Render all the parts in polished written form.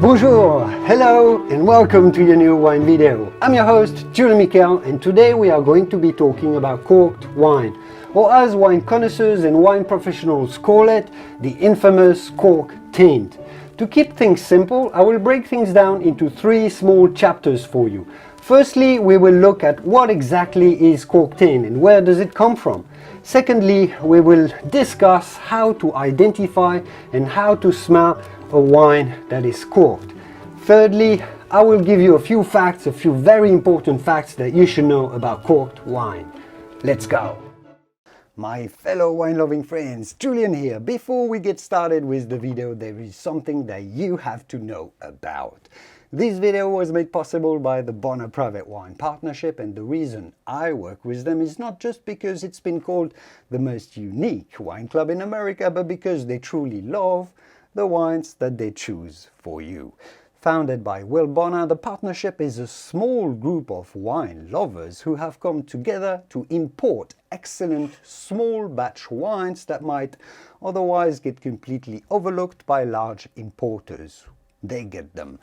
Bonjour, hello and welcome to your new wine video. I'm your host Julien Michel, and today we are going to be talking about corked wine, or as wine connoisseurs and wine professionals call it, the infamous cork taint. To keep things simple, I will break things down into three small chapters for you. Firstly, we will look at what exactly is cork taint and where does it come from. Secondly, we will discuss how to identify and how to smell a wine that is corked. Thirdly, I will give you a few facts, a few very important facts that you should know about corked wine. Let's go! My fellow wine-loving friends, Julien here. Before we get started with the video, there is something that you have to know about. This video was made possible by the Bonner Private Wine Partnership, and the reason I work with them is not just because it's been called the most unique wine club in America, but because they truly love the wines that they choose for you. Founded by Will Bonner, the partnership is a small group of wine lovers who have come together to import excellent small batch wines that might otherwise get completely overlooked by large importers. They get them.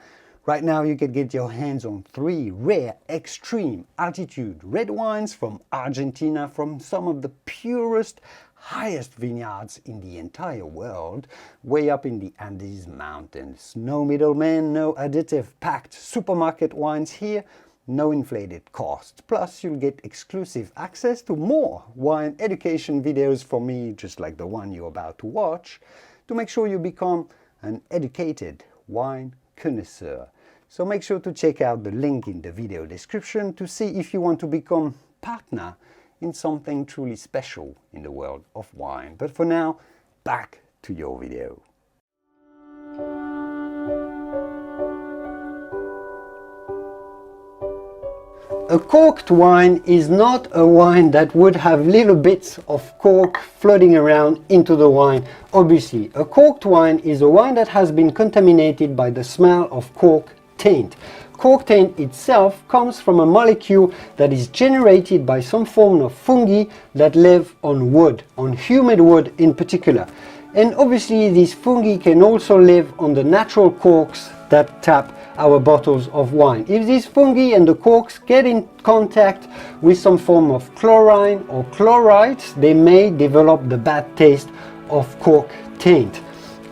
Right now you can get your hands on 3 rare extreme altitude red wines from Argentina, from some of the purest, highest vineyards in the entire world, way up in the Andes Mountains. No middlemen, no additive packed supermarket wines here, no inflated costs. Plus you'll get exclusive access to more wine education videos from me, just like the one you're about to watch, to make sure you become an educated wine connoisseur. So make sure to check out the link in the video description to see if you want to become partner in something truly special in the world of wine. But for now, back to your video. A corked wine is not a wine that would have little bits of cork floating around into the wine. Obviously, a corked wine is a wine that has been contaminated by the smell of cork taint. Cork taint itself comes from a molecule that is generated by some form of fungi that live on wood, on humid wood in particular. And obviously these fungi can also live on the natural corks that tap our bottles of wine. If these fungi and the corks get in contact with some form of chlorine or chlorides, they may develop the bad taste of cork taint.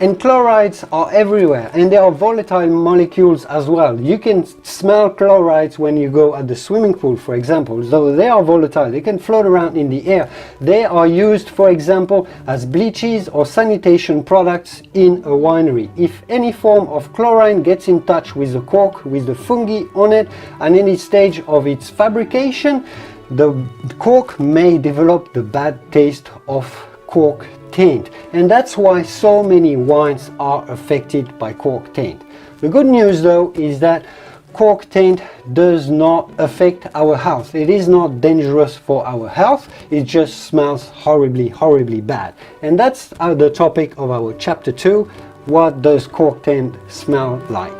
And chlorides are everywhere, and they are volatile molecules as well. You can smell chlorides when you go at the swimming pool, for example. Though they are volatile, they can float around in the air. They are used, for example, as bleaches or sanitation products in a winery. If any form of chlorine gets in touch with the cork, with the fungi on it, and any stage of its fabrication, the cork may develop the bad taste of cork taint, and that's why so many wines are affected by cork taint. The good news though is that cork taint does not affect our health. It is not dangerous for our health, it just smells horribly bad. And that's the topic of our chapter 2, what does cork taint smell like?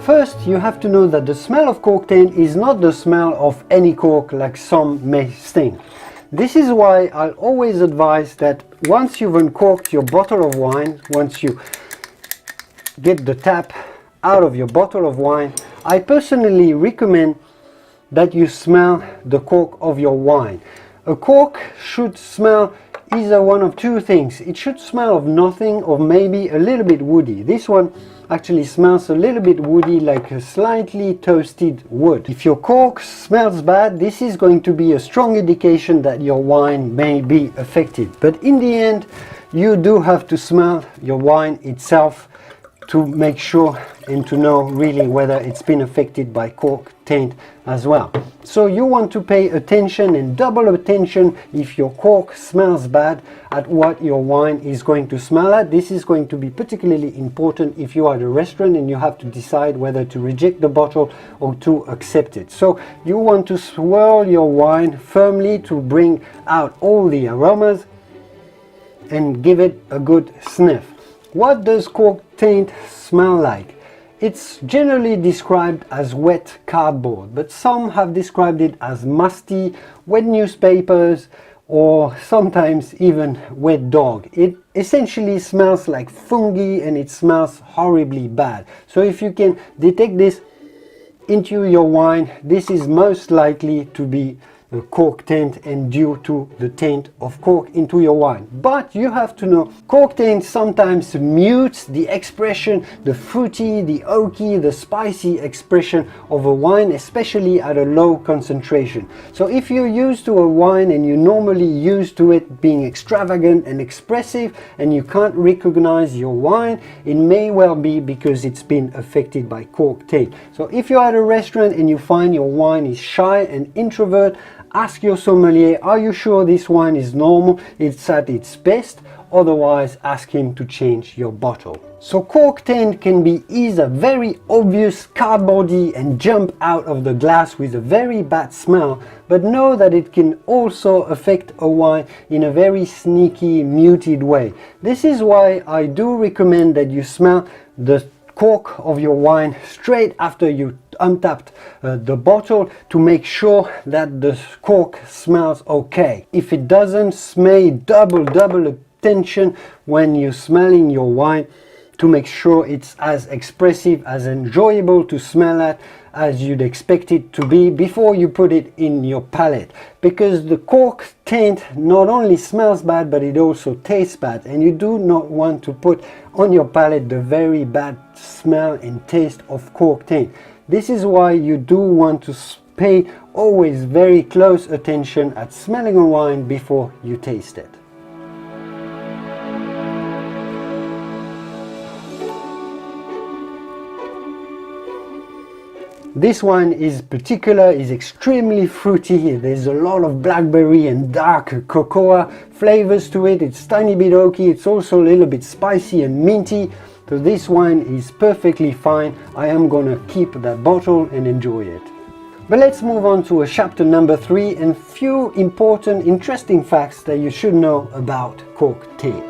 First, you have to know that the smell of cork taint is not the smell of any cork like some may think. This is why I'll always advise that once you've uncorked your bottle of wine, once you get the tap out of your bottle of wine, I personally recommend that you smell the cork of your wine. A cork should smell either one of two things. It should smell of nothing or maybe a little bit woody. This one actually smells a little bit woody, like a slightly toasted wood. If your cork smells bad, this is going to be a strong indication that your wine may be affected. But in the end, you do have to smell your wine itself to make sure and to know really whether it's been affected by cork taint as well. So you want to pay attention and double attention if your cork smells bad at what your wine is going to smell at. This is going to be particularly important if you are at a restaurant and you have to decide whether to reject the bottle or to accept it. So you want to swirl your wine firmly to bring out all the aromas and give it a good sniff. What does cork taint smell like? It's generally described as wet cardboard, but some have described it as musty, wet newspapers, or sometimes even wet dog. It essentially smells like fungi and it smells horribly bad. So if you can detect this into your wine, this is most likely to be a cork taint and due to the taint of cork into your wine. But you have to know, cork taint sometimes mutes the expression, the fruity, the oaky, the spicy expression of a wine, especially at a low concentration. So if you're used to a wine and you're normally used to it being extravagant and expressive and you can't recognize your wine, it may well be because it's been affected by cork taint. So if you're at a restaurant and you find your wine is shy and introvert, ask your sommelier, are you sure this wine is normal, it's at its best? Otherwise, ask him to change your bottle. So cork taint can be either very obvious, cardboardy, and jump out of the glass with a very bad smell, but know that it can also affect a wine in a very sneaky, muted way. This is why I do recommend that you smell the cork of your wine straight after you untapped the bottle to make sure that the cork smells okay. If it doesn't, smell double attention when you're smelling your wine to make sure it's as expressive, as enjoyable to smell at as you'd expect it to be before you put it in your palate, because the cork taint not only smells bad but it also tastes bad, and you do not want to put on your palate the very bad smell and taste of cork taint. This is why you do want to pay always very close attention at smelling a wine before you taste it. This wine is extremely fruity. There's a lot of blackberry and dark cocoa flavors to it. It's tiny bit oaky. It's also a little bit spicy and minty. So this wine is perfectly fine. I am gonna keep that bottle and enjoy it. But let's move on to chapter number 3 and few important, interesting facts that you should know about cork taint.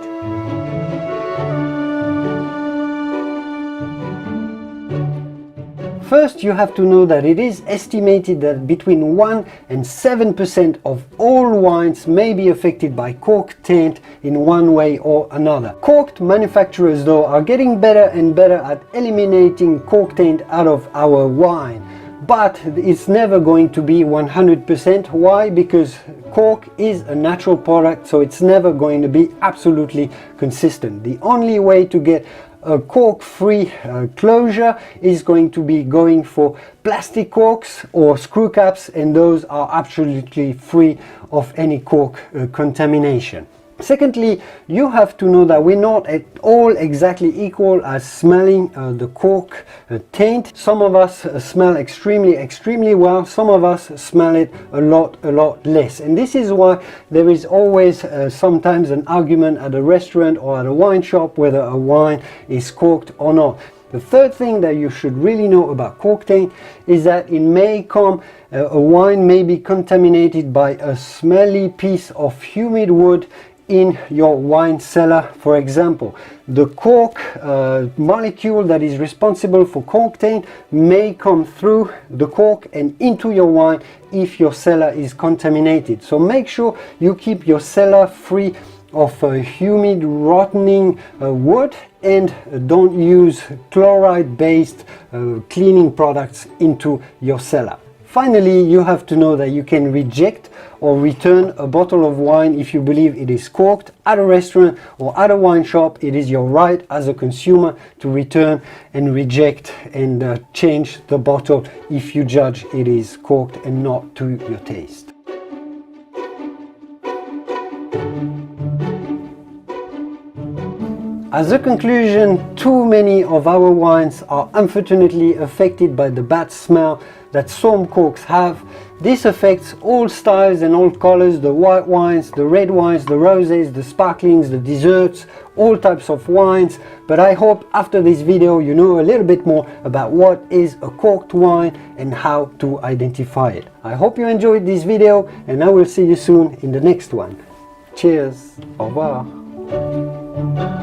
First, you have to know that it is estimated that between 1 and 7% of all wines may be affected by cork taint in one way or another. Corked manufacturers, though, are getting better and better at eliminating cork taint out of our wine. But it's never going to be 100%. Why? Because cork is a natural product, so it's never going to be absolutely consistent. The only way to get a cork-free closure is going to be going for plastic corks or screw caps, and those are absolutely free of any cork contamination. Secondly, you have to know that we're not at all exactly equal as smelling the cork taint. Some of us smell extremely well, some of us smell it a lot less. And this is why there is always sometimes an argument at a restaurant or at a wine shop whether a wine is corked or not. The third thing that you should really know about cork taint is that it may come, a wine may be contaminated by a smelly piece of humid wood in your wine cellar. For example, the cork molecule that is responsible for cork taint may come through the cork and into your wine if your cellar is contaminated. So make sure you keep your cellar free of humid rotting wood, and don't use chloride based cleaning products into your cellar. Finally, you have to know that you can reject or return a bottle of wine if you believe it is corked at a restaurant or at a wine shop. It is your right as a consumer to return and reject and change the bottle if you judge it is corked and not to your taste. As a conclusion, too many of our wines are unfortunately affected by the bad smell that some corks have. This affects all styles and all colors, the white wines, the red wines, the rosés, the sparklings, the desserts, all types of wines. But I hope after this video you know a little bit more about what is a corked wine and how to identify it. I hope you enjoyed this video and I will see you soon in the next one. Cheers, au revoir.